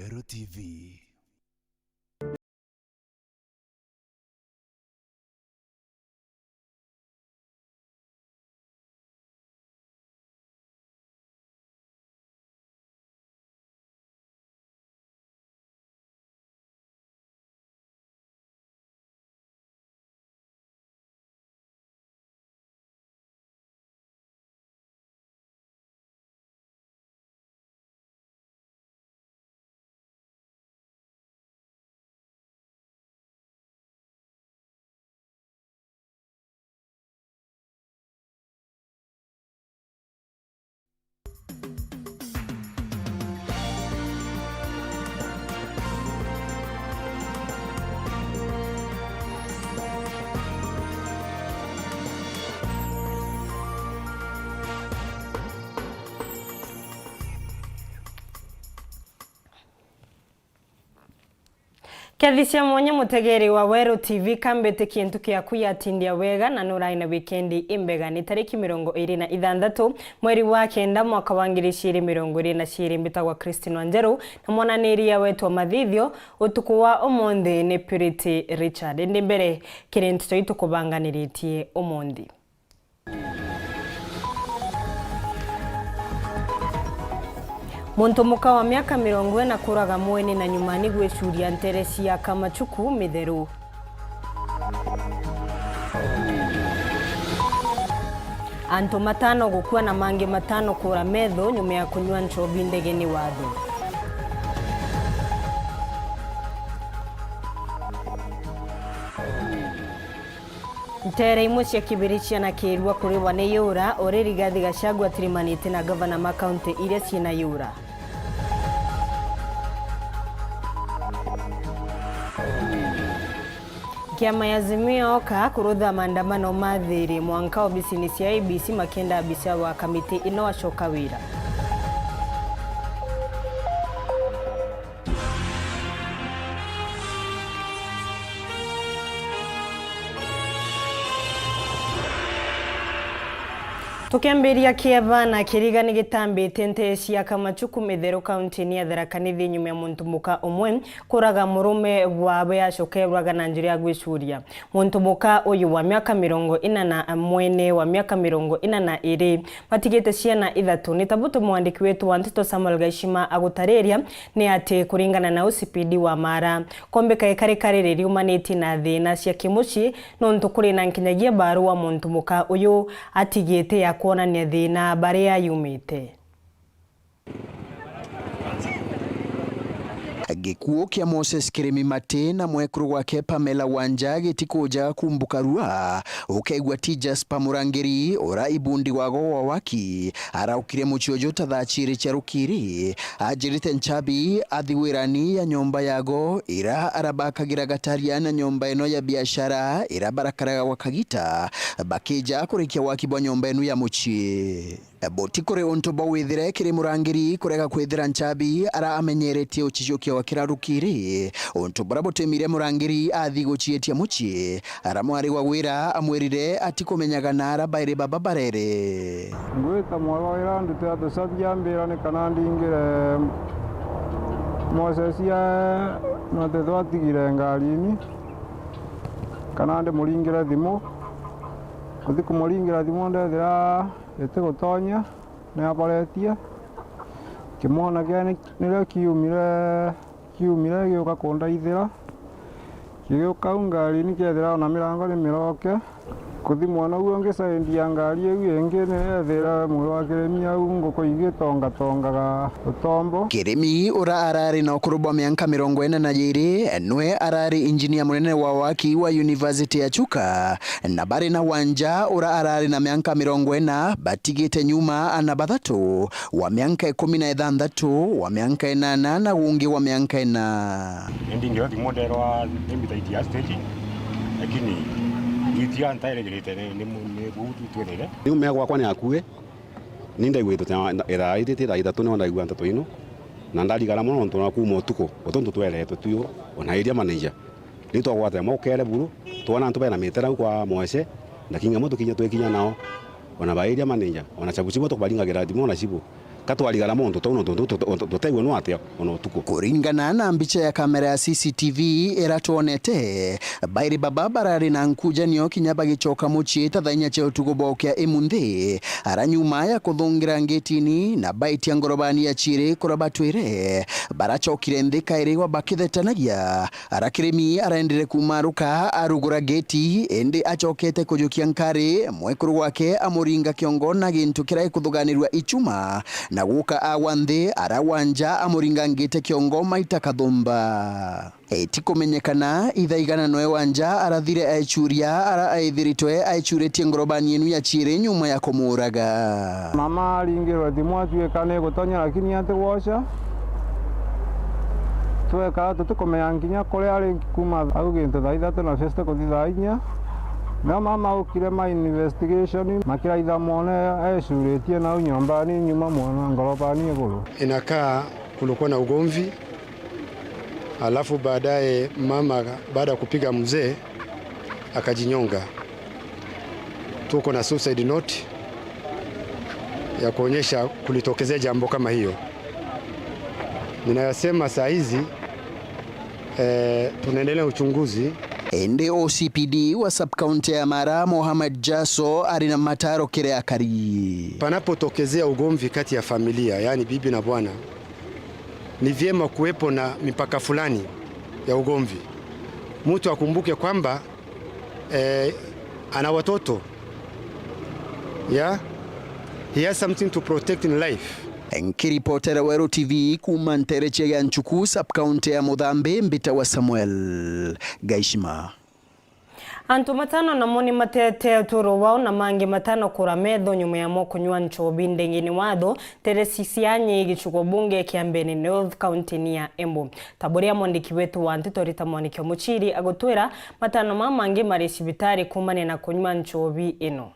Weru TV. Kethisia mwenye mutegeri wa Weru TV kambete kintu kia kuyatindia wega na nuraina weekendi imbega ni tariki 26 mweri wa kenda mwaka wa 2022 mbitagwa Wanjeru na mwananiria wetu wa mathithio utuku wa umundi ni Purity Richard ndi mbere kirintu toitu kubanganiritie umundi. Muntu muka wa miaka 40 kuraga mweni na nyumani gwecuria nteresi ya kamachuku mitheru. Anto matano gukua na mangi matano kura medho nyuma ya kunywa nchobi ndegeni watho. Ntere imwe cia kibiricia na kirwa kuri wane yura ore Rigathi Gachagua tirimanite na governor ma county iria ciina yura. Kiama ya Azimio oka kurutha maandamano mathiri mwanka wa bisinisi ya ABC makenda abisa wa kamiti ino wacoka wira. Tukiambiria kieva na kirigani gitambite ntesi ya kamachuku mitheru county ni Thaa nithi nyuma ya muntu muka umwe kuraga murume wawe acokerwaga na njira ya gwicuria. Muntu muka uyu wa miaka 40 mwene wa miaka 42 batigite ciana ithatu ni tabutu mwandiki wetu wa Nteto Samuel Gaishima agutariria ni ati kuringana na usipidi wa mara kombeka ikare riumaniti na thina cia kimuci nontu kuri na nkinyagia barua muntu muka uyu atigite ya kuona ni thina baria yumite. Gikuo kia Moses Kirimi Mate na mwekuru wake Pamela Wanja gitikuja kumbuka rua ukaigwa Tijas Pamurangeri ora ibundi wago wa waki araukire muchiojo Thaa chiri charukiri ajirite nchabi athiwirani ya nyomba yago ira arabakagira gataria na nyomba eno ya biashara ira barakaraga wakagita bakija kurikia waki bwa nyomba enu ya muchi. Boti kore ontoba withire kiri Murangeri kurega kwithira nchabi ara amenyeretie uchijokia wakirarukiri ontoba botemire Murangeri athi guchietia muchi ara mwari wa wira amwerire ati kumenyaga nara baire baba barere ngwita mwaro ira ndute atusabya mbira ne kanandi ngire Mosesia no te twatigire ngarini kanande muringira thimo uthi kumuringira thimo ndethira ete gutonya na aparetia kimona gani nile kiumire gioka kondaithira gioka ngari ni kethira na mirango ni miroke kuthi mwana uo ngicendia ngari iu ingi ni ethira mwiro wa Kirimi au nguko igitongaga utombo. Kirimi ura arari na ukurubwa miaka 42 enwe arari engineer munene wa waki wa University ya Chuka na bari na Wanja ura arari na miaka 40 batigite nyuma ana bathatu wa miaka 16 wa miaka 8 na ungi wa miaka 4 endingira timodero wa imbitaiti ya stage lakini itia ntaire girite ni butu twelele ni umea gwakwa ni akue ninda igwe era itete da itatu ne ndaigwa ntatu ino na ndaligara muno ntu na kuma utuko otontu twelete tuyo ona iria manager ni twagwata mo kere buru twana ntu bena metera kwa moese na kinga moto kinya twekinya nao ona bairia manager ona chabuchibo to balinga geradi mo na chibo katwarigara mundu to no tutegwa no atia ono tuko kuringana na mbicha ya kamera ya CCTV iratuonete bairi baba barari na nkujanio kinyaba gicoka muchi tathainya cha utugo bokea imunthi aranyuma ya kuthungira ngetini na baiti ya ngorobani ya chire kurabatwire barachokire nthi kairi wa bakithetanagia arakirimi araendire kumaruka arugura geti ende achokete kujukia nkari mwekuru wake amuringa kiongo na gintu kirai kuthuganirwa ichuma na guka awanthi arawanja amuringa ngite kiongo maita kathumba etikumenyekana ithaigana noe wanja arathire aichuria ara aithiritwe aichuretie ngorobani yenu ya chire nyuma ya kumuraga mama aringirwe thimu atuikane gutonya lakini ate washa tweka tutukomea nginya kuria ari kuma au gintu thaa ithatu na festa kuthi thaa inya na mama ukire ma investigation makiraitha mone ecuritie na nyumbani nyuma mwana ngorobani iguru inakaa kulikuwa na ugomvi. Alafu baadaye mama baada ya kupiga mzee akajinyonga. Tuko na suicide note ya kuonyesha kulitokezea jambo kama hiyo. Ninayasema saa hizi tunaendelea uchunguzi. Ende OCPD wa subcounty ya Mara Mohamed Jasso arina mataro kire akari. Panapotokezea ugomvi kati ya familia, yani bibi na bwana, ni vyema kuwepo na mipaka fulani ya ugomvi. Mtu akumbuke kwamba ana watoto. Yeah? He has something to protect in life. Nkiripotera Weru TV kuma Ntereche ya Nchuku subcounty ya Mudhambe mbita wa Samuel Gaishima. Antu matano na moni matete turo wao na mangi matano kura medho nyuma ya moko nyua nchobi ndengini wado teresisianye gichuko bunge kiambeni North County ni ya Embu. Taburia mondiki wetu wa Nteto rita mondiki omuchiri agotwera matano mamangi marisibitari kumane na kunyua nchobi ino.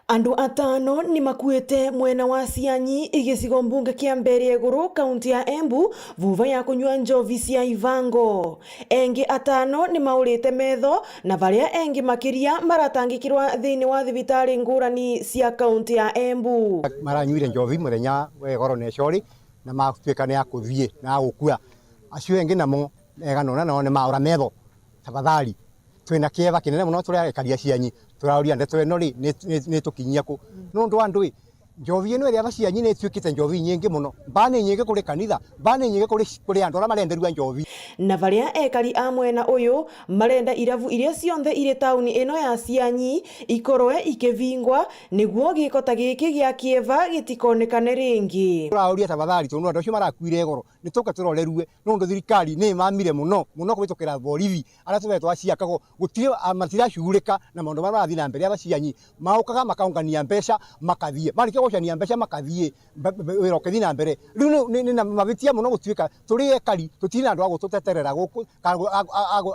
Andu atano ni makuete mwena wa Sianyi igisigo mbunge kia Mberiguru kaunti ya Embu vuva ya kunyua njovi cia Ivango. Engi atano ni maurite metho na varia engi makiria maratangikirwa thiini wa thibitari ngurani cia kaunti ya Embu. Maranyuire njovi muthenya wegoro ne cori na matwikane ya kuthie na gukua. Acio engi namo eganona no ne maura metho tafadhali twina kieva kinene muno turi arekaria Sianyi turaoria Nteto eno ri ni tukinyia ku no ndo andu njovi eno iri abacianyi ni twikite njovi nyingi muno bane nyingi kuri kanitha bane nyingi kuri andu ara marenderua njovi na varia ekari a mwena uyu marenda iravu iria cionthe iri tauni eno ya Sianyi ikorwe ikivingwa niguo gikota giki gia kieva gitikonekane ringi turaoria tafadhali tondu andu acio marakuire goro nituka turorerue no ndo thirikari ni mamire muno kubitukira borithi ara tuvetwa ciakago gutire amatira shurika na maundu mara thina mbere abacianyi maukaga makaungania mbeca makathie marike gochania mbeca makathie wiroke thina mbere riu ni mabitia muno gutwika turi ekari tutina andu agututeterera guku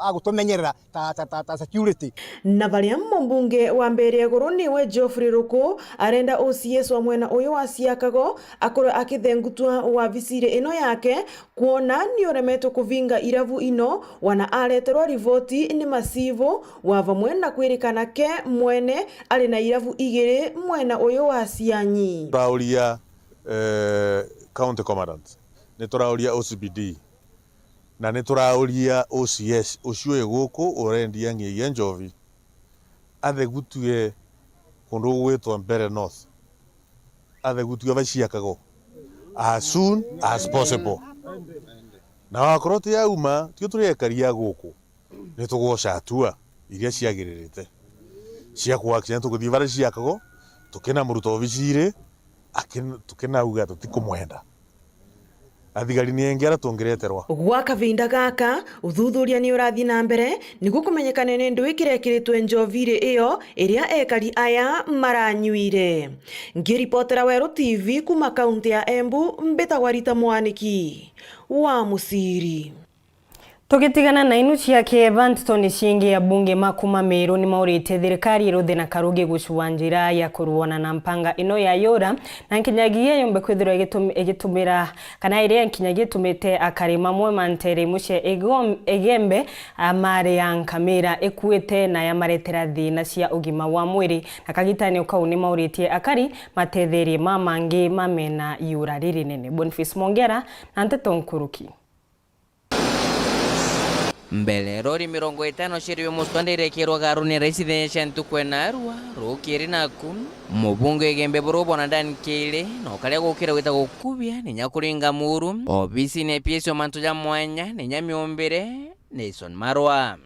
agutumenyerera ta security na varia mbunge wa Mberiguru niwe Geoffrey Ruku arenda OCS wa mwena uyu wa Ciakago akoro akithengutwa wa visire ino yake kuona ni uremeto kuvinga iravu ino wana areterwa rivoti ni masivu wa vamwe na kwirikana ke mwene ari na iravu igiri mwena uyu wa Sianyi. Turauria county commandant ni turauria OCPD na ni turauria OCS ucio guku urendia ngiye njovi athe gutue kundu gwitwa Mbere North athe gutue Baciakago as soon as possible na wakoroti ya uma tio turekaria guku ni tugoca atua iria ciagiririte cia kuaction tuguthii bara Ciakago tukena muruto obicire tukena uga tutikumwenda athigari ni engera tungireterwa gwa kavinda gaka uthuthuria ni urathi na mbere niguo kumenyekane ni ndu ikirekiritwe njovire iyo iria ekari aya maranyuire. Ngiripotera Weru TV kuma kaunti ya Embu mbitagwa Rita Mwaniki wa Musiri. Tugitigana na inu cia kieva ntoni ciingi ya bunge makuma meru ni maurite thirikari iruthe na karugi gucua njira ya kuruona na mpanga ino ya yora na nkinyagia yombe kwithirwa igitumira kana iria nkinyagia itumite akari mamwe mantere muce egembe amare ya nkamera ekuite na yamaretera thina cia ugima wa mwiri na kagitani ukau ni mauritie akari matetherie mamangi mamena yura riri nene. Boniface Mongera na Nteto Nkuruki. Mbele rori 50 shiriwe mustandire kirwa garuni residential tukwenarwa rokiri naku mubunge gembe borobo na dan kile no kale gukira wita gukubya ni nyakuringa muru obisi ne pieso mantuja mwanya ni nyamiombere Nelson Marwa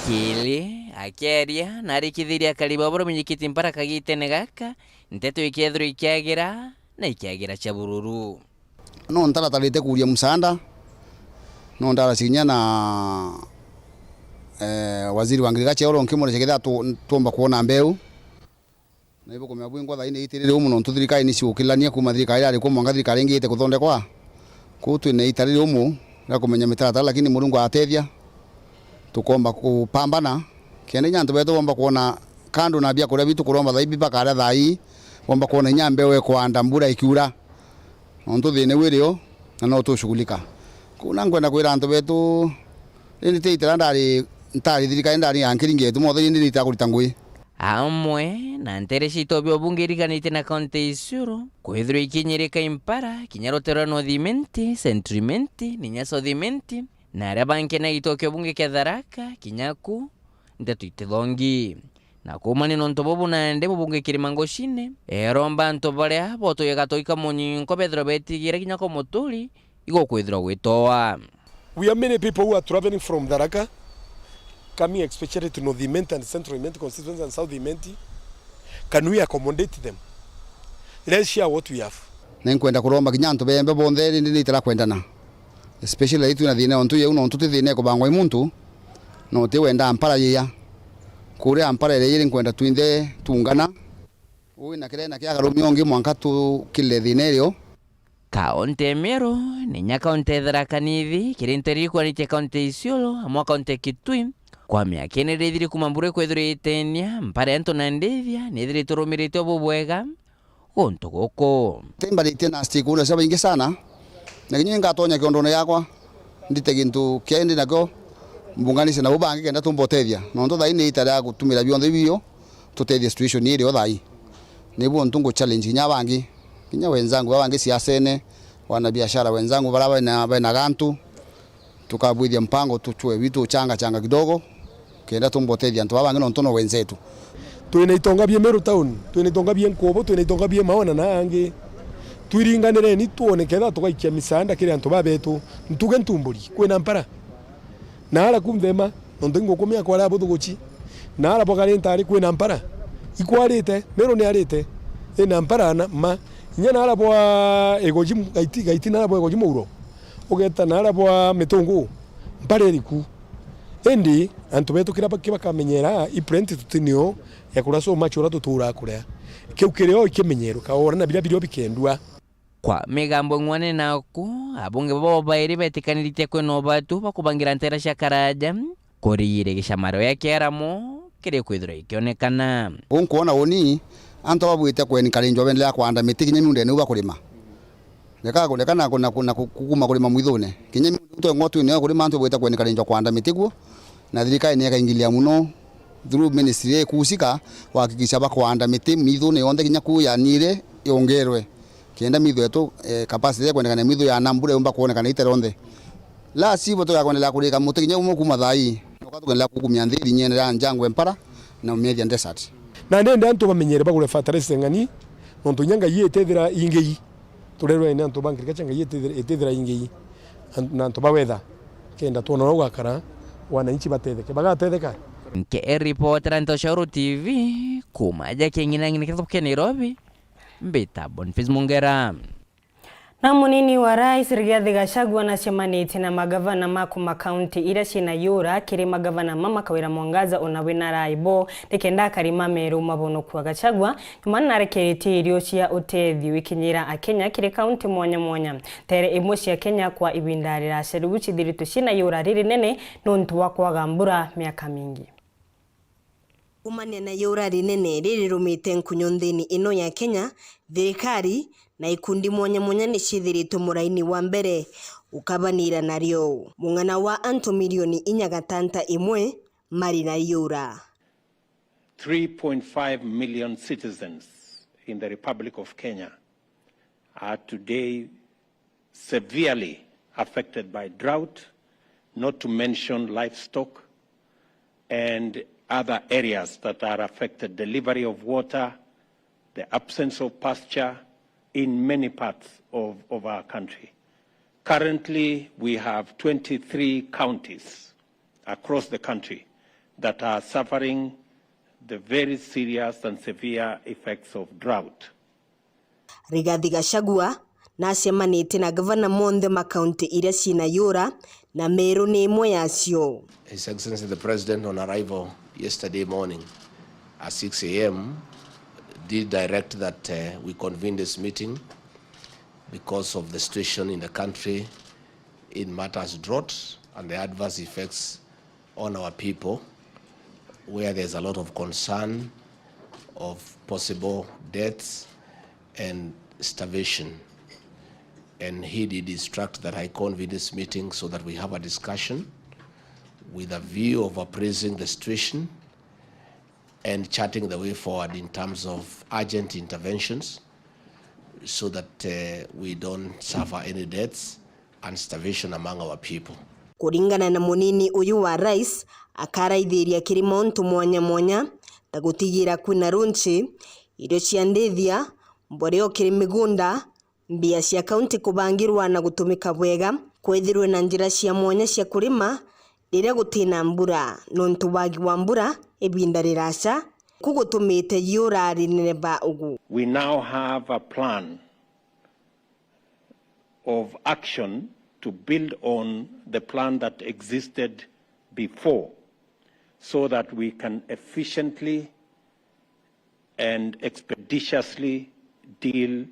kile akeria nari kidhiria kaliba boro mnyikiti mpara kagite negaka Nteto ikethru ikiagira na ikiagira cha bururu no ntara talite kuria musanda no ndara sinya na waziri wa agriculture oro nkimore cheketha tuomba kuona mbeu na ibo komya bwingwa thaini itirire umuno ntuthirika ni ciukilania kuma thirikari ari kumwa thirikari ngite kuthondekwa kutu ne itarire umu na kumenya mitaratara lakini murungu atethia tukomba kupambana kene nyantu beto bomba kuona kando na bia kuria bitu kuromba thaibi bakara thai bomba kuona nyambe we kwanda mbura ikiura onto thine wirio na no tushughulika kuna ngwenda kwira antu betu ni teitera ndari ntari thirikari ndari yankiringetu mothe ni itakurita ngui amwe na ntere citobyo bungirikanite na kaunti isuro kwithirwa ikinyirika impara kinyarotera no thimenti sentrimenti ninyaso thimenti na aria banke na itokyo bunge kia Tharaka kinyaku Nteto itithongi na kumani no ntobobu na ndebo bunge kirimango shine eromba ntobaria boto yagatoika munyinko bethro betigira kinyako motuli igo kwithirwa gwitoa. We are many people who are traveling from Tharaka coming especially to North Imenti and Central Imenti constituency and South Imenti. Can we accommodate them? Let's share what we have. Nenkwenda kuromba kinyanto bembe bonde ni itara kwendana especially itu na thine ontu ye uno ontu thine ko bangwa imuntu no te wenda ampara yeya kure ampara ile yiri nkwenda tuinde tungana uwi na kirena kya garumiongi mwanka tu kile thine rio kaunti Meru ni nyakaunti Tharaka nithi kirinteri kwa ni kaunti Isiolo amwa kaunti Kitui kwa miaka ine rithiri kumambure kwethire itenia mpare anto na ndithia nithiri turumirite obubwega gonto goko temba litena stikura saba ingi sana na kinyi ngatonya kiondono yakwa ndite gintu kiendi nako mbunganise na bubangi kenda tumbotethia no ndo thai ni itara gutumira bionthe bio tutethia situation iri othai nibu ntungu challenge nya bangi kinya wenzangu bangi siasene wana biashara wenzangu baraba na gantu tukabwithia mpango tuchwe vitu changa kidogo kenda tumbotethia ntu bangi no ntono wenzetu twina itonga bie Meru town twina itonga bie Nkobo twina itonga bie Maona na angi twiringanire ni tuone ketha tukaikia misanda kire antu babetu ntuge ntumburi kwina mpara na ala kumthema nondengo kumia kwa labo thuguchi na ala bogari ntari kwina mpara ikwarite Meru ni arite ina mpara na ma nyana ala bwa egojim gaiti na ala bwa egojim uro ogeta na ala bwa mitungu mpare riku endi antu betu kira bakamenyera iprint tutinio ya kuraso machura tutura kurea kiukireo ikimenyero kaora na bila bikendwa kwa migambo ngwane naku abunge babo bairi betikanirite kweno batu bakubangira ntera shakaraja korire gishamaro ya keramo kire kwithira ikionekana unkuona oni anto babwite kweni karinjo bendela kwanda miti kinye munde ne ubakurima lekana kuna kukuma kulima mwithune kinye mundu ngotu ne kulima anto bwite kweni karinjo kwanda mitiguo na thirikari ne kaingilia muno through ministry kusika wakikisha bakwanda miti mithune yonde kinya kuya nire yongerwe kenda mithu etu capacity kwenda kana mithu ya nambure umba kuona kana iteronde la sibo to yakwenda kulika muti kinya umukuma thai okatu kwenda kukumya nthiri nyene ya njangwe mpara na umethia desert na ndende antu bamenyere bagure fertilizer ngani nontu nyanga yetethira ingei turerwa ina antu bangirika changa yetethira ingei na antu bawetha kenda tuona no gwakara wananchi batetheke bagatetheka nke reporter Nteto TV kumaja kengina ngine kitop ke Nairobi mbeta Boniface Mongera. Na munini wa rais Rigathi Gachagua nacemanĩtie na magavana ma kaunti iria ciĩna yura kĩrĩ magavana mama Kawira Mwangaza onawe na Raibo nikenda karima meru mabonokwa Gachagua nyuma narekeretie irio cia ũteithio ikinyĩra akenya kĩrĩ kaunti mwanya mwanya tere imwe cia Kenya kwa ibinda rĩraceru cithirĩtwo ciĩna yura rĩrĩ nene nontu wa kwaga mbura mĩaka mingi. Kumania na yura rinene rĩrĩrũmĩte nkunyo nthĩni ino ya Kenya, thirikari na ikundi mwanya mwanya nĩ cithirĩtwo mũraini wa mbere ukabanira narĩo. Mũng'ana wa antu milioni 4.1 mari na yura. 3.5 million citizens in the Republic of Kenya are today severely affected by drought, not to mention livestock and other areas that are affected, delivery of water, the absence of pasture in many parts of our country. Currently, we have 23 counties across the country that are suffering the very serious and severe effects of drought. Rigathi Gachagua nacemanĩtie na gavana monthe makaunti iria ciĩna yura na Meru nĩ imwe yacio. His Excellency the President on arrival yesterday morning at 6 a.m. did direct that we convene this meeting because of the situation in the country in matters drought and the adverse effects on our people, where there's a lot of concern of possible deaths and starvation. And he did instruct that I convene this meeting so that we have a discussion with a view of appraising the situation and charting the way forward in terms of urgent interventions so that we don't suffer any deaths and starvation among our people. Kuringana na munini uyu wa rais akaraithiria kirimo ontu mwanya mwanya ta gutigira kwina runchi irio cia ndithia mboreo kiri migunda mbia cia kaunti kubangirwa na gutumika bwega kwethirwe na njira cia mwanya cia kurima rĩrĩa gũtina mbura nontu wagi wa mbura ibinda rĩraca kugutumite yura rinene ba ugu. We now have a plan of action to build on the plan that existed before so that we can efficiently and expeditiously deal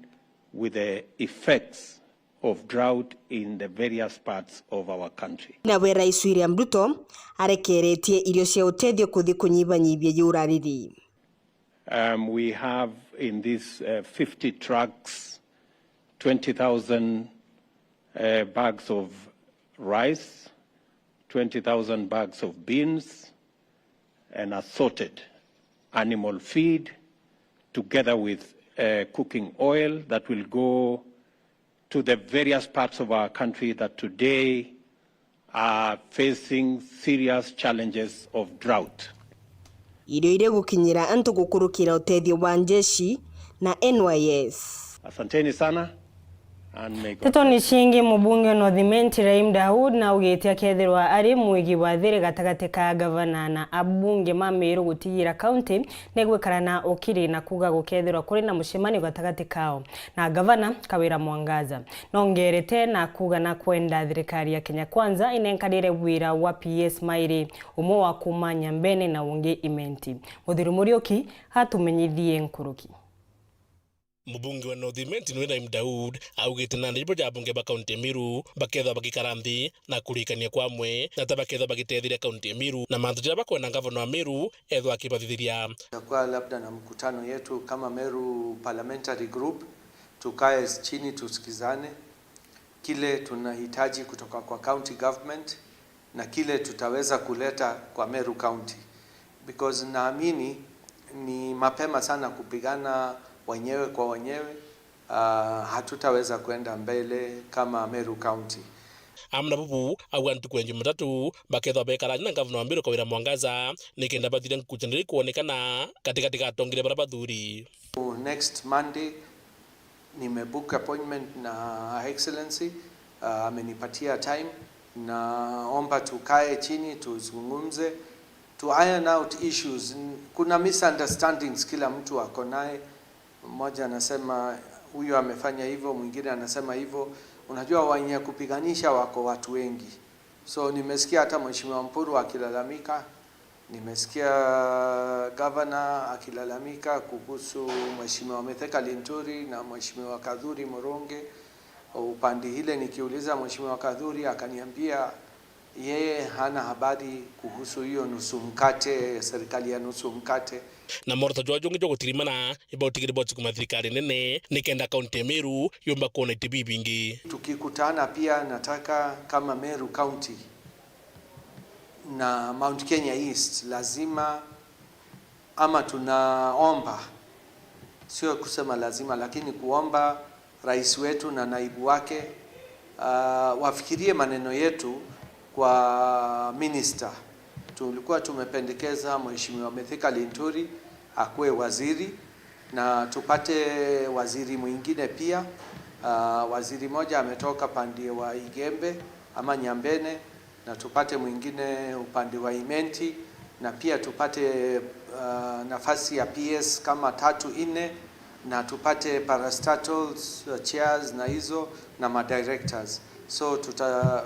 with the effects of drought in the various parts of our country. Na we rais William Ruto arekeretie irio cia ũteithio kuthi kunyibanyibia yura riri. We have in these 50 trucks 20,000 bags of rice, 20,000 bags of beans, and assorted animal feed, together with cooking oil that will go to the various parts of our country that today are facing serious challenges of drought. Irio ire gukinyira antu gukurukira ũteithio wa njeshi na NYS. Asanteni sana. Nteto ni shingi mubunge Unidentified Daud na ugĩte akethirwa ari mwigi wa thiri gatagati ka gavana na abunge ma Meru gutigira county negwekara na okiri na kuga gukethirwa kuri na mushemani gatagati kao na gavana Kawira Mwangaza nongerete na kuga na kwenda thirikari ya Kenya Kwanza inenkarire wira wa PS Mairi umwe wa kumanya mbene na unge imenti Muthiru Murioki hatumenyithie nkuruki. Mubunge wa Unidentified Daud augite na ndipo ja bunge ba kaunti Meru baketha bagikaranthi na kurikania kwa mwe na tabaketha bagitethira kaunti Meru na manthira bakwena gavana wa Meru ethwa akibathithiria kwa labda na mkutano yetu kama Meru Parliamentary Group tukae chini tusikizane kile tunahitaji kutoka kwa county government na kile tutaweza kuleta kwa Meru County, because naamini ni mapema sana kupigana wenyewe kwa wenyewe. Hatutaweza kwenda mbele kama Meru County. Amna bubu awantu kwenye matatu baketha bekara na gavana wa Meru Kawira Mwangaza nikenda bathire nkuchaniri kuonekana katika atongire barabathuri. Next Monday nimebook appointment na Excellency, amenipatia time na omba tukae chini tuzungumze to iron out issues. Kuna misunderstandings kila mtu ako naye. Mmoja anasema huyu amefanya hivyo, mwingine anasema hivyo. Unajua wenye kupiganisha wako watu wengi. So nimesikia hata Mheshimiwa Mpuru akilalamika, nimesikia governor akilalamika kuhusu Mheshimiwa Mithika Linturi na Mheshimiwa Kadhuri Moronge. Upande ile nikiuliza Mheshimiwa Kadhuri akaniambia yeye hana habari kuhusu hiyo nusu mkate, serikali ya nusu mkate. Na morta jwajonge jogo tirimana ibautigiri botsi kuma thirikari nene nikenda kaunti ya Meru yomba kuona itibi bingi. Tukikutana pia nataka kama Meru County na Mount Kenya East lazima ama tunaomba, sio kusema lazima, lakini kuomba rais wetu na naibu wake wafikirie maneno yetu kwa minister. Tulikuwa tumependekeza Mheshimiwa Mithika Linturi akuwe waziri na tupate waziri mwingine pia. Waziri moja ametoka pande wa Igembe ama Nyambene, na tupate mwingine upande wa Imenti, na pia tupate nafasi ya PS kama 3-4, na tupate parastatals chairs na hizo na madirectors. So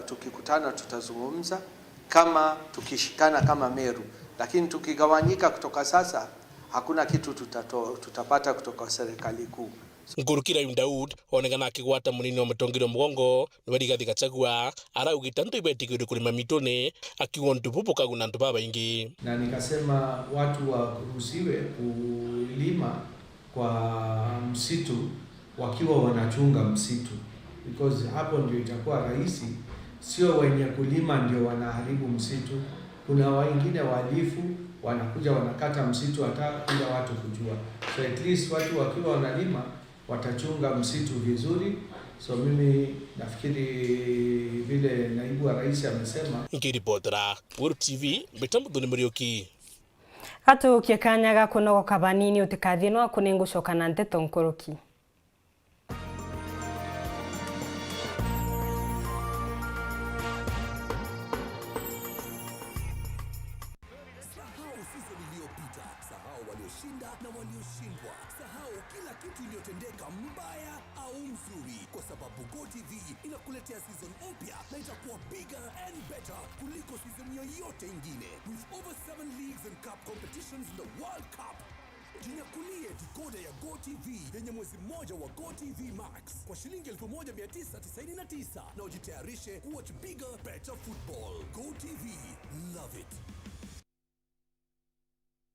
tukikutana tutazungumza kama tukishikana kama Meru, lakini tukigawanyika kutoka sasa hakuna kitu tutapata kutoka serikali kuu. Ngurukira Daud onekana akigwata munini wa matongiro mugongo nweri gathi gachagua araugita ntu ibetigire kulima mitone akiwa ntupupu kaguna ntu baba ingi, na nikasema watu waruhusiwe kulima kwa msitu wakiwa wanachunga msitu, because hapo ndio itakuwa rahisi, sio wenye kulima ndio wanaharibu msitu. Kuna wengine walifu wanakuja wanakata msitu hata bila watu kujua. So at least watu wakiwa wanalima watachunga msitu vizuri. So mimi nafikiri vile naibu wa rais amesema. Ngiripotera Weru TV mitambo ni Murioki. Hatu kiakanyaga kunogoka banini utikathie no kunengucoka na Nteto nkoroki. Inakuletea season mpya na itakuwa bigger and better kuliko season yoyote ingine. With over 7 leagues and cup competitions in the World Cup. Jinyakulie decoder ya GoTV yenye mwezi mmoja wa GoTV Max kwa shilingi 1999 na ujitayarishe kuwatch bigger, better football. GoTV, love it.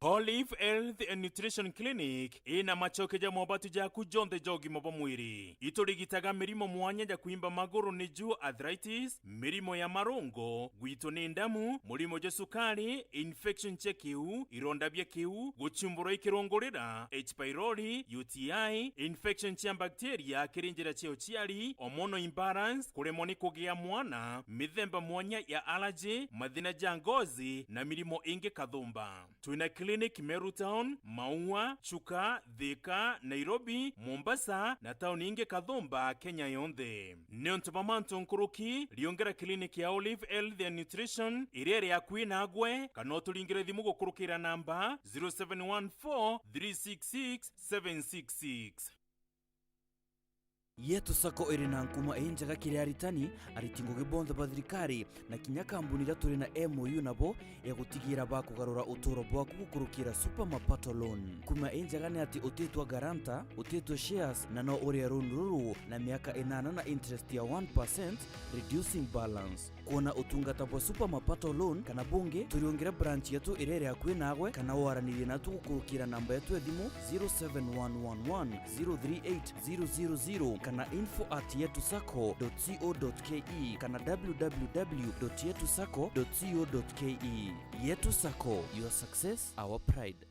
Olive Health and Nutrition Clinic ina machoke ja mobatu ja kujonde jogi mobo mwiri. Iturigitaga mirimo mwanya ja kuimba maguru ni juu arthritis, mirimo ya marongo, gwito ni ndamu, murimo ja sukari, infection che kiu, ironda bya kiu, guchumbura ikirongorera, H. pylori, UTI, infection cha bacteria kirinjira cheo chiari, hormonal imbalance, kuremoni kugia mwana, mithemba mwanya ya allergy, mathina ja ngozi na mirimo ingi kathumba. Tuina Clinic Meru Town, Maua, Chuka, Thika, Nairobi, Mombasa na town inge Kathumba, Kenya yonde. Neontabamanto nkuruki liongera clinic ya Olive Health and Nutrition irere ya Queen Agwe kanotu lingire thimu gukurukira namba 0714 366 766. Yetu sako irina nkuma enjaga kiri aritani aritingo gibonda bathirikari na kinya kambuni raturi na MOU nabo ya gutigira bakugarura uturo bwaku gukurukira super mapato loan. Kuma enjaga ni ati utetwa garanta, utetwa shares na no uri runruru na miaka 8 na interest ya 1% reducing balance. Kuona utungata bwa super mapato loan kana bunge turiongera branch yetu irere ya Kwinagwe kana waranire natu gukurukira namba yetu ya thimu 07111038000 kana info@yetusako.co.ke kana www.yetusako.co.ke. Yetu Sako, your success, our pride.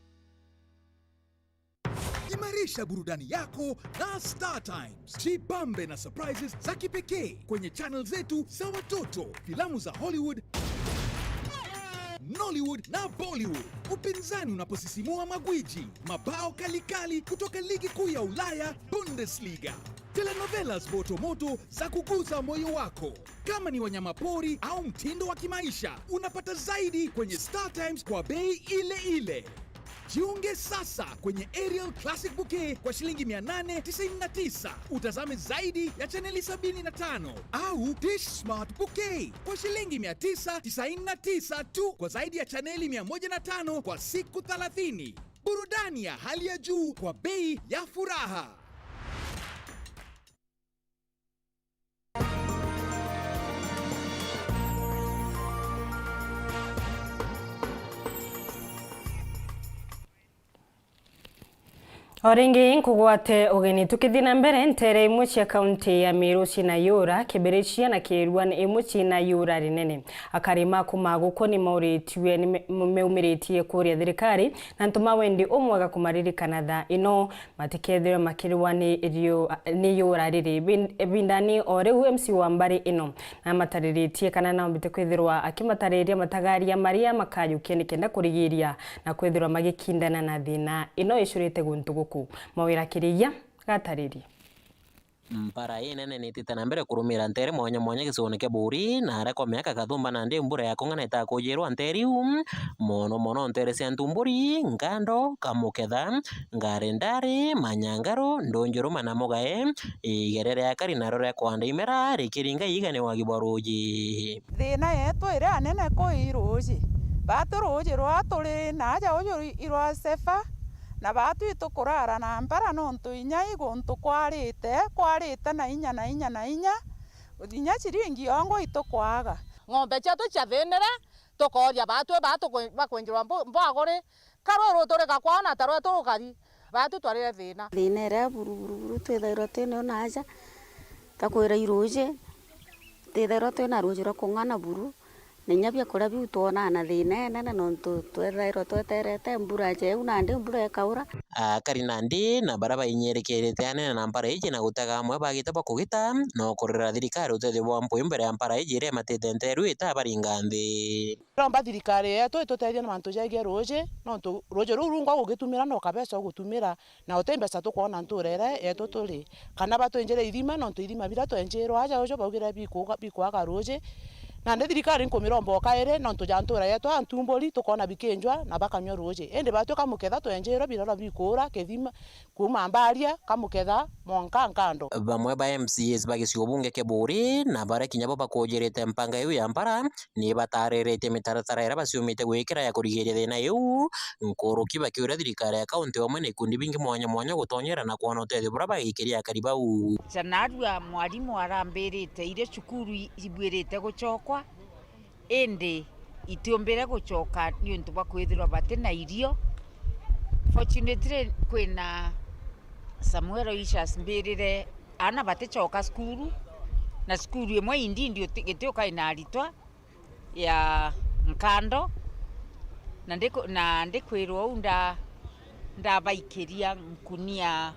Imarisha burudani yako na Star Times. Jibambe na surprises za kipekee kwenye channel zetu za watoto, filamu za Hollywood, Nollywood na Bollywood. Upinzani unaposisimua magwiji, mabao kalikali kutoka ligi kuu ya Ulaya Bundesliga. Telenovelas moto za kuguza moyo wako. Kama ni wanyamapori au mtindo wa kimaisha, unapata zaidi kwenye Star Times kwa bei ile ile. Jiunge sasa kwenye Aerial Classic Bouquet kwa shilingi 899. Utazame zaidi ya chaneli 75 au Dish Smart Bouquet kwa shilingi 999 tu kwa zaidi ya chaneli 105 kwa siku 30. Burudani ya hali ya juu kwa bei ya furaha. Oringi nkugwate ugeni tukithina mbere ntere imwe cia kaunti ya Meru cina yura kiberechia na kirwan imwe cina yura rinene akarima kumaguko ni mauritiwe meumiretie kuria thirikari na ntuma wendi umwega kumaririkana Thaa ino matikethire makirwa ni yura riri bindani oreu MC wa mbari ino na matariritie kana na mbite kwithirwa akimatariria matagaria maria makayukia nikenda kurigiria na kwithirwa magikindana na thina ino icurite guntu mawira kiriya gatariri mpara inene nitite na mbere kurumira ntere mwanya gicone buri na ara kwa miaka kathumba na ndi mbura yakongana itakujirwa nteri mono ntere cia ntumburi ngando kamuketha ngarendari manyangaro ndonjoro mana mugae igerere yakari naro ya kwanda imera rikiringa igane wagiboruji thina yetu ira anene ko iruji baturuji rwaturi naja ujo irwa sefa na batu itukurara na mpara nontu inya iguntu kwarite na inya inya chiringi yongo itukwaga ng'ombe chetu chathinire tukoria batu bakwenjirwa mbagore karoro turi gakwana tarwe turukari batu twarire thina ire buruburu twithairwo twine naja takwira iruje twithairwo twina ruji rwa kung'ana buru ninya bia kuria biu tuona na thina nene nontu twethairwo tweterete mbura jeu na ndi mbura ekaura akari nandi na baraba inyerekerete anene na mpara iji na gutaga amwe bagite bakugita no kurira thirikari utethi bwa mpu imbere ya mpara iji iria matete nteru itabaringa nthi romba thirikari yetu ituteithie na mantu jaige ruje nontu ruje ruu rungu gugitumira no kabesa gutumira na utembesa tukwona nturere yetu turi kana batwenjere irima nontu irima bila twenjirwa aja ujo baugira bikwaga ruje na ndi thirikari nkumirombo kaire nontu jantura yetu antumbori tukona bikenjwa na bakanywa ruje ende batu kamuketha twenjero birora bikura kethima kuma mbaria kamuketha monka nkando bamwe ba MCs bagisio bunge keburi na bara kinyabo bakojerete mpanga yu ya mpara ni batarerete mitaratara era basiumite gwikira ya kurigeria thina yu nkoroki bakiura thirikari ya kaunti omwe ni kundi bingi mwanya gutonyera na kuona utethi bura bagikiria karibau janarua mwalimu arambirite ire cukuru ibwirite gucokwa ende itiombere gucoka ni untu bakwithirwa batena irio fortunately kwina Samuel Ishas mbirire ana batecoka skuru na skuru imwe indi ndio gitioka inaritwa ya nkando na ndikwirwo unda ndabaikiria nkunia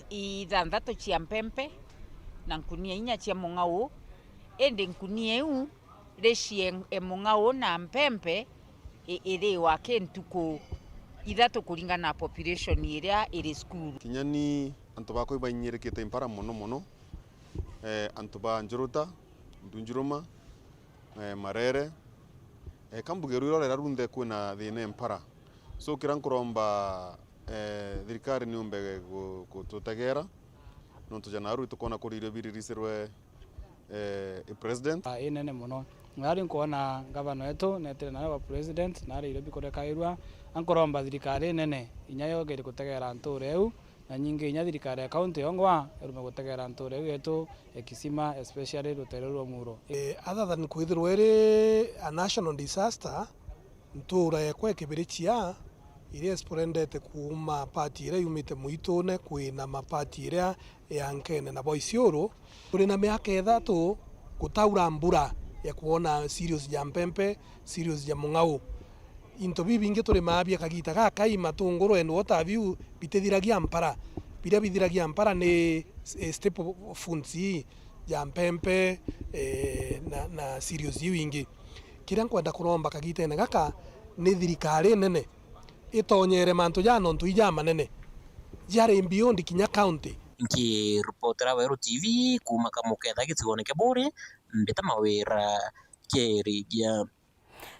ithanthatu cia mpempe na nkunia inya cia mung'au ende nkunia iu recie mung'au na mpempe iri wa kentuko ithatu kuringana na population iria iri skuru kinyani antu bako banyerekete impara mono antu ba njuruta ndunjuruma marere kambugeru irorera runde kwina thina impara so kirankuromba thirikari ni umbe gututegera nontu janaru tukona kurire biririsirwe president inene muno ngari nkuona gavana wetu netere nawe wa president nari ile bikorekairwa ankoromba thirikari nene inya yogere gutegera nture eu na nyingi inya thirikari ya county yongwa erume gutegera nture eu yetu ekisima especially ruterero muro other than kwithirwa iri a national disaster ntura yakwe kibirichia iria sporendete kuma party iria yumite muitune kwina mapati iria ya nkene na boisioro turi na miaka ithatu gutaura mbura ya kuona serious ya mpempe serious ya mung'au into bibingi turi mabia kagita gaka imatunguru and water view bitethiragia mpara biria bithiragia mpara ni staple funds ya mpempe na serious wingi kiria nkwenda kuromba kagita ene gaka ni thirikari nene itonyere mantu ya nontu ija manene jare beyond kinya county nkiripotera Weru TV kuma kamuketha gitsigone keburi mbita mawira kerigia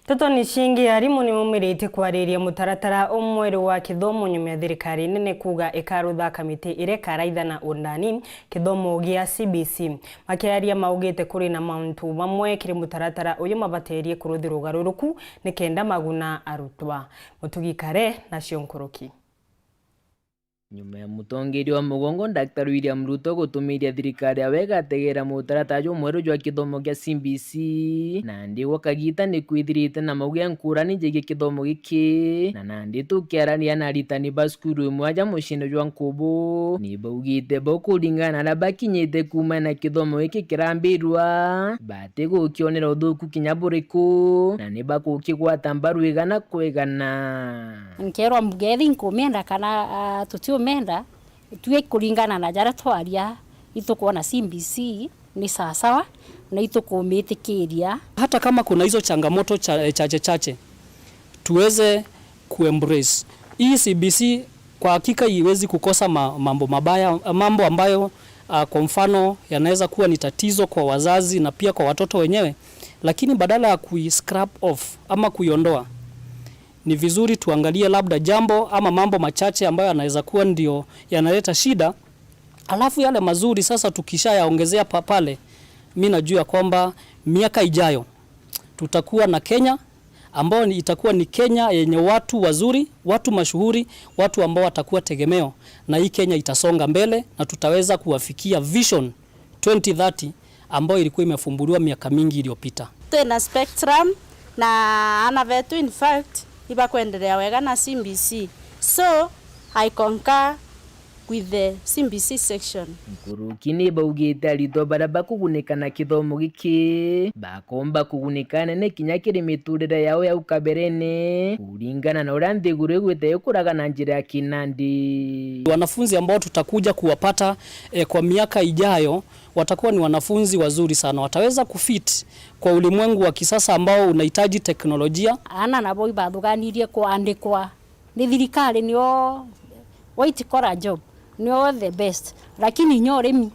Toto ni shingi arimu ni mumirite kwariria mutaratara umweru wa kithomo nyuma ya thirikari nene kuga ikarutha kamiti ire karaithana undani kithomo gia CBC makiraria maugite kuri na mauntu bamwe kiri mutaratara uyu mabaterie kuruthira ugaruruku nikenda maguna arutwa mutugikare na cionkoroki. Nyuma ya mutongeri wa mugongo Dr. William Ruto gutumiria thirikari awega tegera mutaratara umweru jwa kithomo gia CBC nandi wakagita ni kwithirite na maugia nkurani jege kithomo giki na nandi tukiarania na aritani baskuru mwaja mushino jwa nkubu ni baugite bokuringana na bakinyite kuma na kithomo giki kirambirwa bate gukionera uthuku kinyaburiku na ni bakukigwata mbaru igana kwigana nkero mgethi nkumenda kana tutio menda tuwe kulingana na jara twaria itukuona CBC ni sawa na itukumitikiria hata kama kuna hizo changamoto chache tuweze kuembrace hii CBC. Kwa hakika iwezi kukosa mambo mabaya, mambo ambayo kwa mfano yanaweza kuwa ni tatizo kwa wazazi na pia kwa watoto wenyewe, lakini badala ya scrap off ama kuiondoa, ni vizuri tuangalie labda jambo ama mambo machache ambayo yanaweza kuwa ndio yanaleta shida, alafu yale mazuri sasa tukishayaongezea pale, mimi najua kwamba miaka ijayo tutakuwa na Kenya ambao itakuwa ni Kenya yenye watu wazuri, watu mashuhuri, watu ambao watakuwa tegemeo, na hii Kenya itasonga mbele na tutaweza kuwafikia vision 2030 ambayo ilikuwa imefumbuliwa miaka mingi iliyopita. Tuna spectrum na ana vetu in fact iba kuendelea wega na CBC, so I concur with the CBC section. Nkurukini baugite arito baraba kugunikana kithomo giki bakomba kugunikana ne kinyakiri miturire yao ya ukaberene kuringana na urandi gurigwite kuraga na njira ya kinandi. Wanafunzi ambao tutakuja kuwapata kwa miaka ijayo watakuwa ni wanafunzi wazuri sana, wataweza kufit kwa ulimwengu wa kisasa ambao unahitaji teknolojia. Ana nabo ibathuganirie kuandikwa ni thirikari nio wait kora job no the best, lakini nyoremi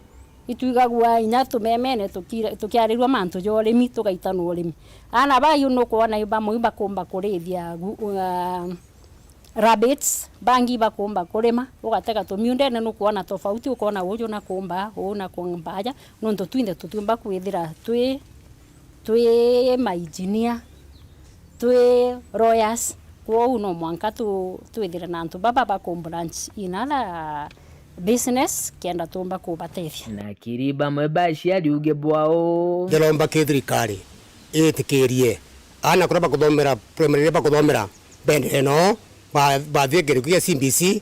itwigagwa inya tumemene tukiarirwa mantu joremi tugaitana uremi ana bayu no kuona iba muiba kumba kurithia rabbits bangi ba kumba kurema ugateka tumiunde no kuona tofauti ukona ujo na kumba una kumbaja no ndo twinde tutumba kwithira twi engineer twi lawyers kwa uno mwanka twithira na antu baba ba branch inala business kienda tumba kubatethia na kiriba mwebashi aliuge bwao ndiromba kithirikari itikirie ana kuraba kuthomera primary ba kuthomera bende no ba thigeri kia CBC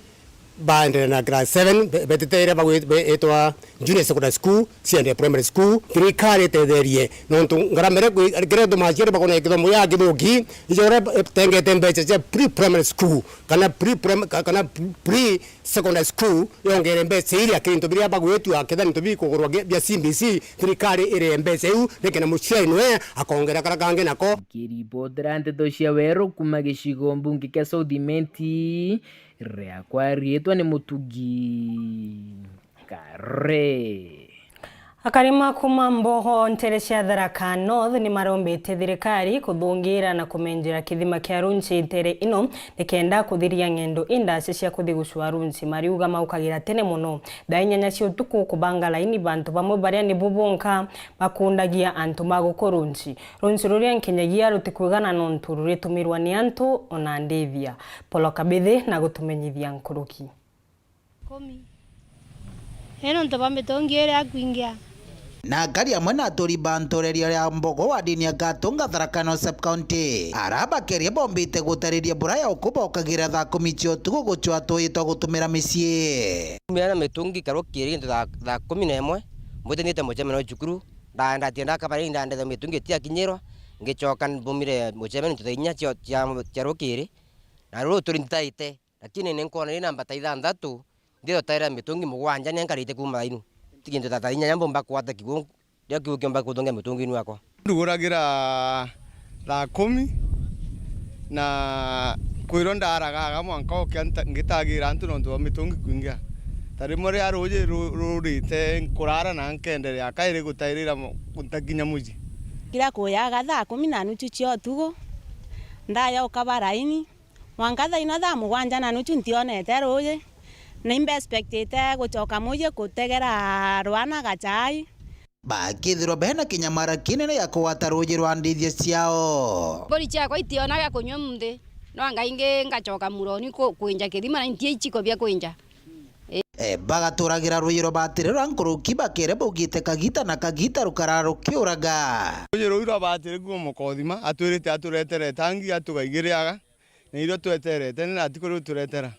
bande na grade 7 betete ba etwa junior secondary school siende primary school thirikari tetherie no ngaramere grade majere ba kona kithomo ya githuki ijore tengete mbeche cha pre primary school kana pre secondary school yongere mbeche iria kintu biria ba gwetu akethani to bikugurwa bya CBC thirikari ire mbeche u nekena muchainwe akongera karakange nako kiripotera Nteto cia Weru kuma gicigo mbunge kia South Imenti rea kwa rietwa ni mutugi kare akarima kuma mboho ntere cia Tharaka North ni marombete thirikari kuthungira na kumenjera kithima kia runchi ntere ino nikenda kuthiria ngendo indasi cia kuthi gucua runchi mariuga maukagira tene muno thainyanya cia utuku kubanga laini bantu bamwe baria ni bubonka bakundagia antu maguko runchi ruria nkinyagia rutikwigana nontu ruritumirwa ni antu ona ndithia Polo Kabithe na gutumenyithia nkuruki komi heno ntobambetongiere akuingia na gari amwe na turiba ntoreria ya mbogo wa dini ya Gatunga Tharaka North Sub County araba keria bombite gutariria buraya ukubokagira thaa 10 cia utuku guchwa twitwa gutumira micie miana mitungi karo kiri thaa 11 mwetenite mucemeno cukuru ndatienda kabari ndandethe mitungi tia kinyirwa ngicoka mbumire mucemeno tuthinya cia rukiri na ru turi ntaite lakini ninkona ni namba 6 ndio taira mitungi mugwanja nyankarite kuma inu tikintu tatainya nyambo mbakwata kigungu ndio kigungu mbakutonga mitungi inu yako nduguragira thaa 10 na kwironda aragaga mwanka okenta ngitagira antu nontu wa mitungi kuingia tari muri aruje rurite nkurara na nkendere akaire gutairira mutakinya muji kira kuyaga thaa 10 na nusu cia utugo ndaya ukabaraini mwangatha inatha mugwanja na nuchu ntionete ruye nimbe spectator gucoka muye kutegera rwana gachai bakithirwo bena kinyamara kinene ya kuwata ruji rwa ndithio ciao bori ciakwa itionaga kunywa munthi no angainge ngacoka muroni kwinja kithima na intie ichiko bia kwinja bagaturagira ruji batire rwa nkuruki bakire bugite kagita na kagita rukara rukiuraga ruji rwa batire kuo mukothima atwirite aturetere tangi atugaigiriaga na irio tweterete na atikuru turetera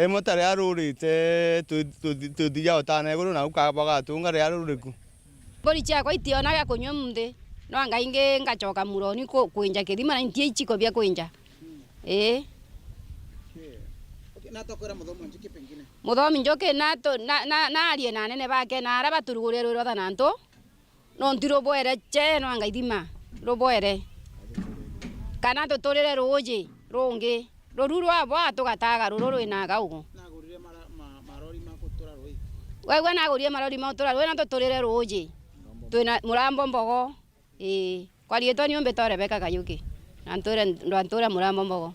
motare arurite tuthia otana iguru na ukabaga tunga ria ruriku bori ciakwa itionaga kunywa munthi no angainge ngacoka muroni kwinja kithima na intie ichiko bia kwinja natokwira muthomo njiki pengine muthomi njoke na arie na nene bake na ara baturugure rwiro thananto no ntiro boere che no angaithima roboere kana tuturire ruji rungi rururu abo atugataga rururu ina gaugo nagurire marori makutura rui wewe nagurire marori makutura rui na tuturire ruji twina murambo mbogo kwarietwa ni ombe tore beka kayuki na nture murambo mbogo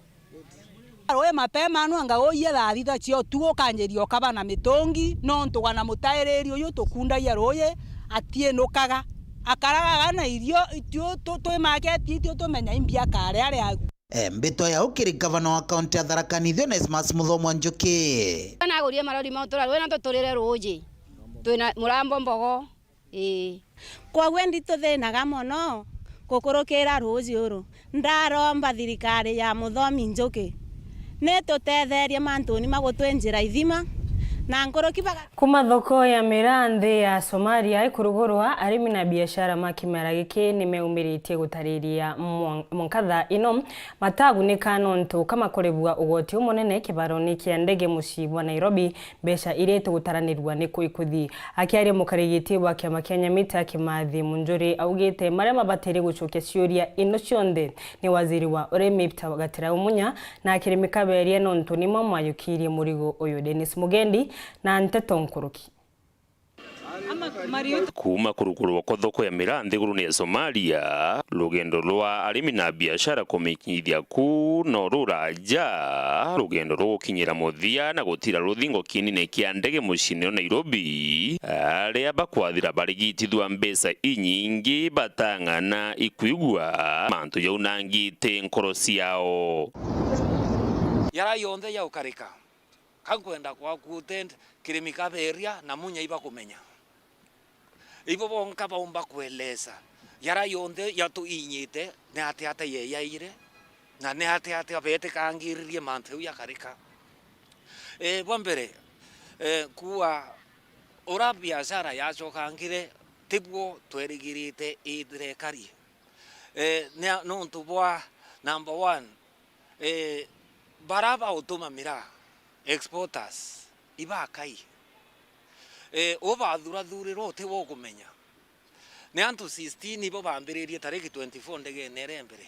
Roe mapema anu anga oye thithita cio tugo kanjerio kaba na mitongi no ntugana mutaireri uyu tukundagia roye atienukaga akaraga na irio itio twimaketie itio tumenya imbia kare ari agu mbito ya ukiri gavana wa kaunti ya Tharaka Nithi Onesmus Muthomo Njuki nagurie marori mautura rwe na tuturire ruji twina murambo mbogo kwa gwendi tuthinaga muno gukurukira ruji uru ndaromba thirikari ya Muthomi Njuki netutetherie mantuni magutwenjira ithima na ngoroki kuma thoko ya miranthi ya Somalia ikurugurwa arimi na biashara makimera giki nimeumiritie gutariria munkatha ino matagunika nontu kama kurebua ugoti umunene kibaroni kia ndege muci wa Nairobi besha iretu gutaranirwa ni kuikuthi akiaria mukarigiti wa kiama kia Nyamita Kimathi Munjuri augite marema bateri gucokia ciuria ino cionde ni waziri wa urimi Gatira Umunya na akirimika beria nontu nimo mayukirie murigo uyu Dennis Mugendi na Nteto nkuruki kuma kurugurwa kwa thoko ya miranthi guruni ya Somalia rugendo rwa arimi na biashara kumikinyithia ku no ruraja rugendo rwo gukinyira muthia na gutira ruthingo kinene kia ndege mucini wa Nairobi aria bakwathira barigitithwa mbeca inyingi batang'ana ikuigua mantu yaunangite nkoro ciao yara yonthe ya ukarika kankwenda kwa kutend kirimika beria na munya iba kumenya ibo bonka baumba kueleza yara yonthe yatu inyite ne ate ye yaire na ne ate abete kangiririe mantu ya karika bombere kuwa ora biashara ya chokangire tibwo twerigirite idre kari ne no ntubwa number 1 baraba utuma mira exporters iba kai oba thuriro te wo kumenya ne antu 16 ibo bambiririe tariki 24 ndege nere mbere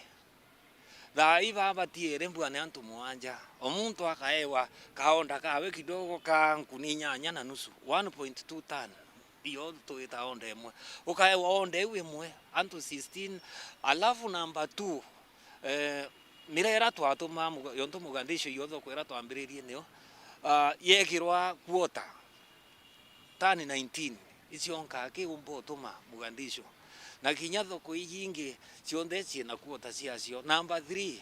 tha iba batiere mbwa ne antu mwanja omuntu akaewa kaonda kawe kidogo ka nkuni nyanya na nusu 1.2 ton iyo tuita onde mwe ukaewa onde imwe antu 16 alafu number 2 mirera twatuma yonto mugandisho yotho kwera twambiririe nio yekirwa quota tani 19 icionka kiumbo tuma mugandisho na kinya thoko iyingi cionde ciena quota ciacio number 3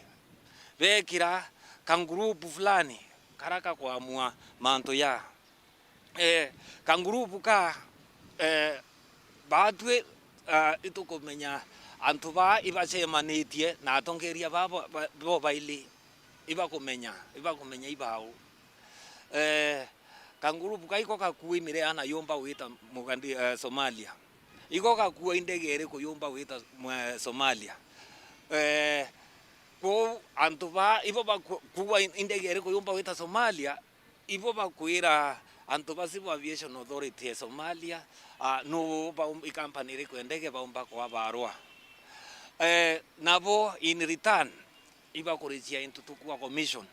bekira kangurupu fulani karaka kwamua manto ya kangurupu ka batwe itukumenya antu ba ibacemanitie na atongeria bo baili iba kumenya ibao kangurupu kaiko kakuimire ana yomba wita mugandi Somalia iko kakua indegere ko yomba wita Somalia ko antu ba ibo ba kuwa indegere ko yomba wita Somalia ibo ba kuira antu ba Civil Aviation Authority ya Somalia no ba company ri ko ndege ba umba kwa barua nabo in return iba kurichia intutukua commission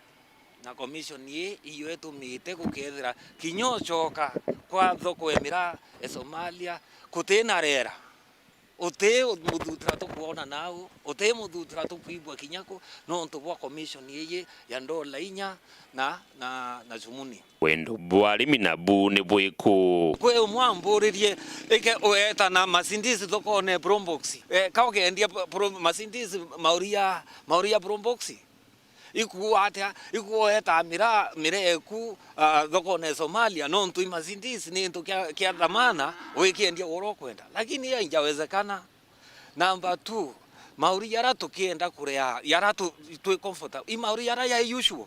na commission ye iyo yetu mite kukethira kinyo choka kwa thoko emira Somalia kutena rera Ote muthutura tukuona nao, ote muthutura tukuibwa kinyako, no ntubwa commission yeye ya ndola inya na sumuni. Wendo bwalimi na bu ne bweko. Kwe umwamburirie eke oeta na masindisi thokone bromboxi. Kauke endia masindisi mauria bromboxi. Ikuoeta mireku thokone Somalia no ntui masindisi ni ntu kia dhamana wekiendia oro kwenda. Lakini ya injawezekana. Number 2, mauri yara tukienda kurea yara tu comfortable. I mauri yara ya usual.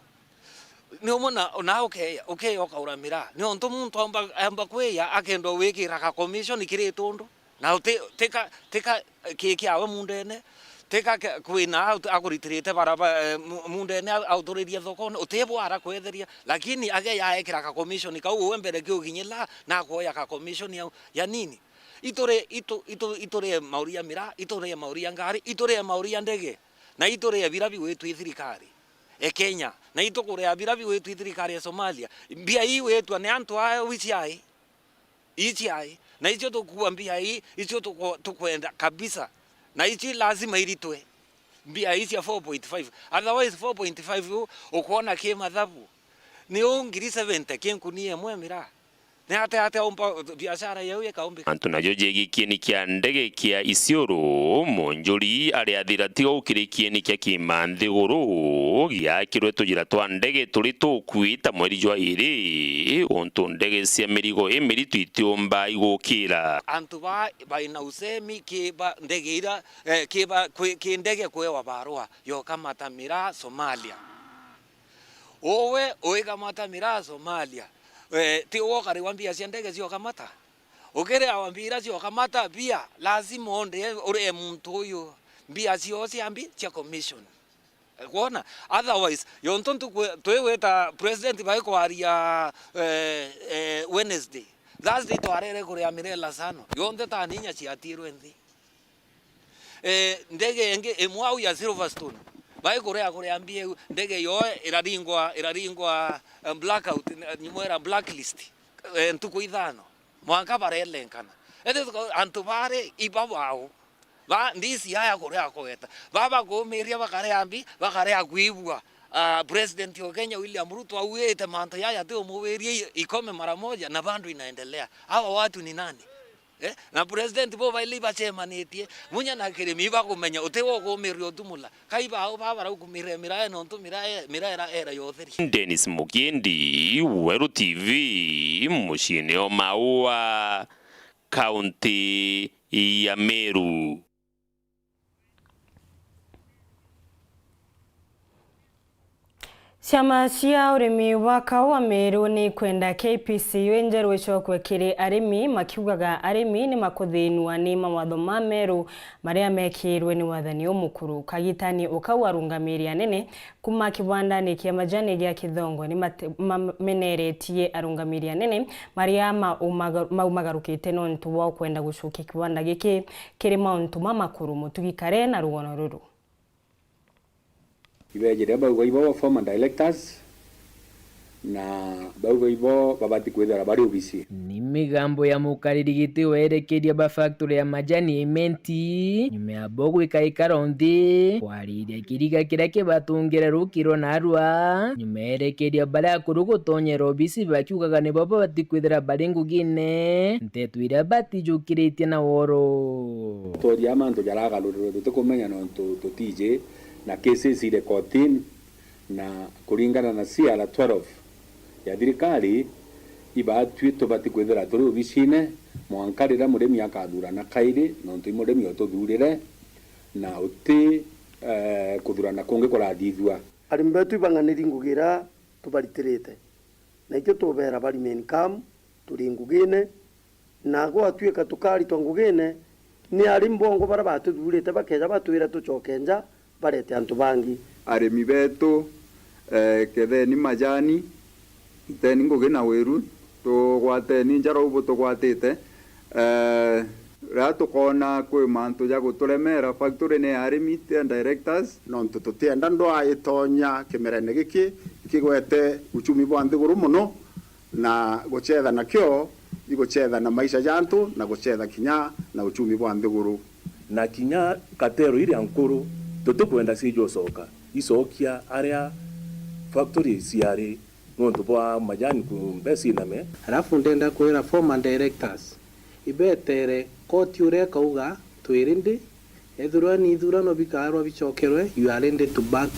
Ni umona na okay okauramira. Ni onto muntu amba kweya akendo wekira ka commission ikire tondo. Na teka kiki awe mundene. Teka kwina akuritirite baraba mundene autoriria thokone utebo ara kwetheria lakini age ya ekira ka commission ka uwembere kiuginyila na koya ka commission ya nini itore mauria mira itore mauria ngari itore mauria ndege na itore birabi wetu thirikari Kenya na itokore birabi wetu thirikari ya Somalia mbia hii wetu ne antu ayo wichiai ichiai na icho tukuambia hii icho tukwenda kabisa. Na ichi lazima iritwe. Mbia hizi ya 4.5. Otherwise 4.5 ukoona kema dhabu. Ni ongiri 70 kenkunie Imwe mira. Ne hata ompa biashara yao yakaombe. Antuna joje kieni kia ndege kia Isiolo monjori ari athira tigo ukirikieni kia Kimanthiguru ya kirweto jira twa ndege turi tukwita mweri jwa iri onto ndege cia mirigo emiritu itiomba igukira antu baina usemi kiba ndege ira ki ndege kwewa barua yo kamata mira Somalia owe kamata mira Somalia ti wokari wambia cia ndege cio kamata ukere awambira cio kamata pia lazima onde ure muntu uyu mbia cio ciambi cia commission kuona otherwise yontontu tweweta president baikwaria Wednesday Thursday twarere kuria mirela sano yonde taninya ciatirwe nthi ndege enge Imwe ya Silverstone kuria mbie ndege yo iraringwa blackout nyimwera blacklist ntuku ithano mwanka barelenkana antu bare ibawao ndisi haya kuria kweta baba gomeria bakare kuibwa president wa Kenya William Ruto auete manto yaya tu muwerie ikome mara moja na bandu inaendelea. Hawa watu ni nani? Na president bo baili bachemanĩtie munya na kirimi bakumenya utewo kumirio tumula kaiba au baba kumire mirae no mirae era yotheri. Dennis Mugindi, Weru TV, mucini o Maua, kaunti ya Meru. Ciama cia urimi wa kawa Meru ni kwenda KPC wenjeru icokwe kiri arimi makiugaga arimi ni makuthinwa ni mawatho ma Meru maria mekirwe ni wathani umukuru kagitani ukawarungamiria nene kuma kibandani kia majani gia Kithongo ni meneretie arungamiria nene maria maumagarukite no ntu wa kwenda gucukia kibanda giki kiri mauntu mamakuru mutugikare na rugono ruru. Ibejere baugo former directors na baugo babati kwethera bari obisi ni migambo ya mukaririgiti werekeria ba factory ya majani ementi nyume ya bogo ikaikara nthi kwariria kiriga kiria kibatungira rukiro na arua nyume erekeria bara kurugutonyera obisi bakiugaga ni baba bati kwethera bari ngugine Nteto iria batijukiritie na woro toria amanto jaragaruriro tukumenya no tutije na cases ile kotini na kulingana na CR 12 ya thirikari ibatwito bati kwethera turi obicine mwankarira muremi akathura na kairi no ntu muremi otuthurire na uti kuthurana kungi kurathithua arimi betu ibanganiri ngugira tubaritirite na ikyo tubera bari main cam turi ngugine na gwatuika tukari twangugine ni arimi bongo bara batuthurite bakeja batwira tucokenja barete antu bangi arimi betu ketheni majani teni ngugina Weru tugwateni njaro ubu tugwatite tukona kwi mantu ja guturemera factory ni arimi te directors nontu tutienda ndwa itonya kimerene giki kigwete uchumi bwa nthiguru muno na guchetha nakyo iguchetha na maisha jantu na guchetha kinya na uchumi bwa nthiguru na kinya katero iri ankuru tutukwenda sijo soka isokia area factory siari nonto bwa majani kumbesi name. Halafu ndenda kwera former directors ibetere koti ureka uga twirinde ithurano bikarwa bicokerwe you are ready to back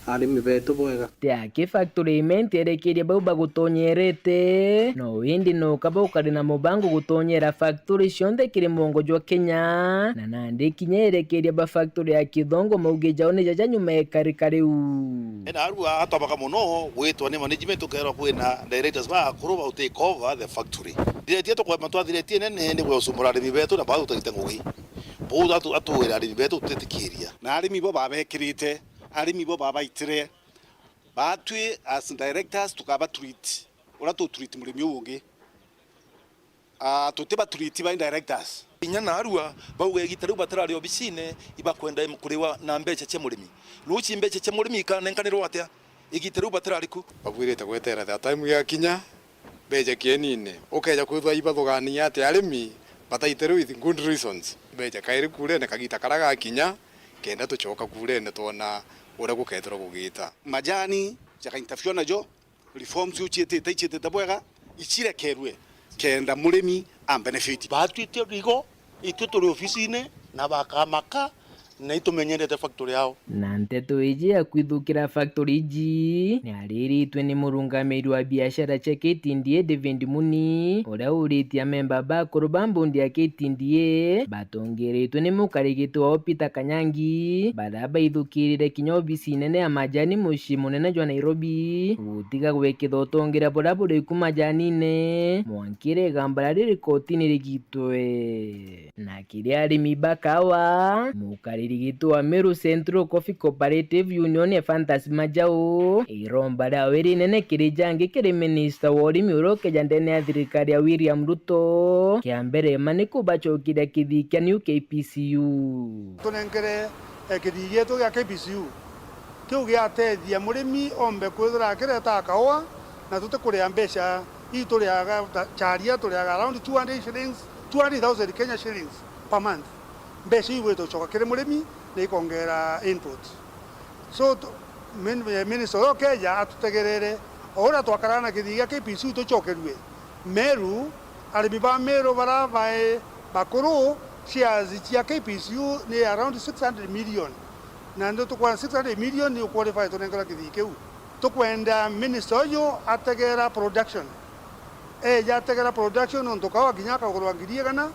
arimi betu bwega tiake factory imenti erekeria bau bagutonyerete no indi no kaba ukari na mubango gutonyera factory shonde kiri mongo jwa Kenya na nandi kinyerekeria ba factory ya Kidongo mauge jaone jaja nyuma ekarikari u ena arua atobaka muno gwitwa ni management ukero kwina directors ba kuruba u take over the factory diretie to kwa matwa diretie nene ni gwa sumura arimi betu na ba utagite ngugi bo atu wera arimi betu tutikiria na arimi bo babekirite arimi bo babaitire batwe as directors tukaba treat ora to treat murimi ungi tuteba treat ba directors inyana arua bauge gitaru batarari obisine ibakwenda kuriwa na mbeche che murimi ruchi mbeche che murimi kanenkanirwo atia igitaru batarari ku bagwirite gwetera that time ya kinya beje kienine ukeja kwithwa ibathugania ati arimi bataiteru with good reasons beje kairi kure ne kagita karaga kinya kenda tucoka kure ne tona ora gukethero gugita majani jaka interfiona jo reforms uchiete taichete tabwega ichire kerwe kenda murimi am benefit batwite rigo ituturi ofisine na bakamaka na itumenyerete factory yao na Nteto iji akwithukira factory iji ni ariritwe ni murungamiri wa biashara cha KTDA David Muni ora uritia memba ba kurubambundi ya KTDA batongeretwe ni mukarigito wa Peter Kanyangi baraba ithukirire kinyobisi nene ya majani mushi munene jwa Nairobi gutiga gwekitha utongira burabure ku majani ne mwankire gambara riri kotini rigitwe na kiri arimi bakawa mukari rigitwa Meru Central Coffee Cooperative Union ya Fantasy Majao iromba daweri nene kirijangi kiri minister wa urimi urokeja ndene ya thirikari ya William Ruto kiambere maniku bachokira kithikia ni KPCU tunenkere kithigia tu ya KPCU kiu giatethia murimi ombe kwithira kireta kawa na tutikuria mbeca ituriaga charia turiaga around 200,000 Kenya shillings per month mbeca igwito choka kiri murimi ni kongera input so minister okeja atutegerere ora twakarana kithiga KPCU tucokerwe Meru arimi ba Meru bara bae bakuru shares cia KPCU ni around 600 million na ndo tukwa 600 million ni qualify to nengera kithiga u tukwenda minister yo ategera production ya ategera production ndo kawa ginyaka kurwangirie kana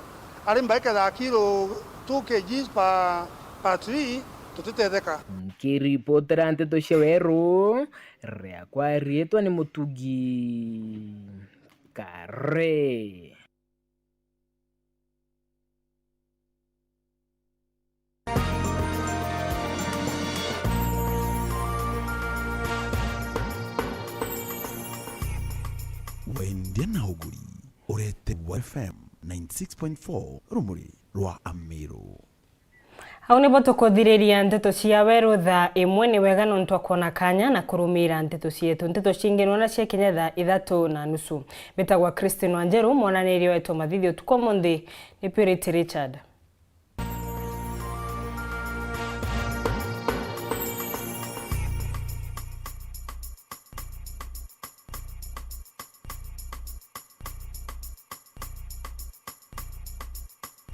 ari mbaika da kilo 2 kg pa tree tutetheka kiripotera Nteto cia Weru riakwa rietwa ni Mutugi Kare wendia na uguri URETERI FM 96.4 rumuri rwa Amiru. Au nibo tukuthiriria Nteto cia Weru thaa imwe ni wega no ntwakona kanya na kurumira Nteto cietu Nteto cingirwo na cia Kenya thaa 3:30 betagwa Christine Wanjeru mwananirio eto mathithio tukomonde ni Purity Richard.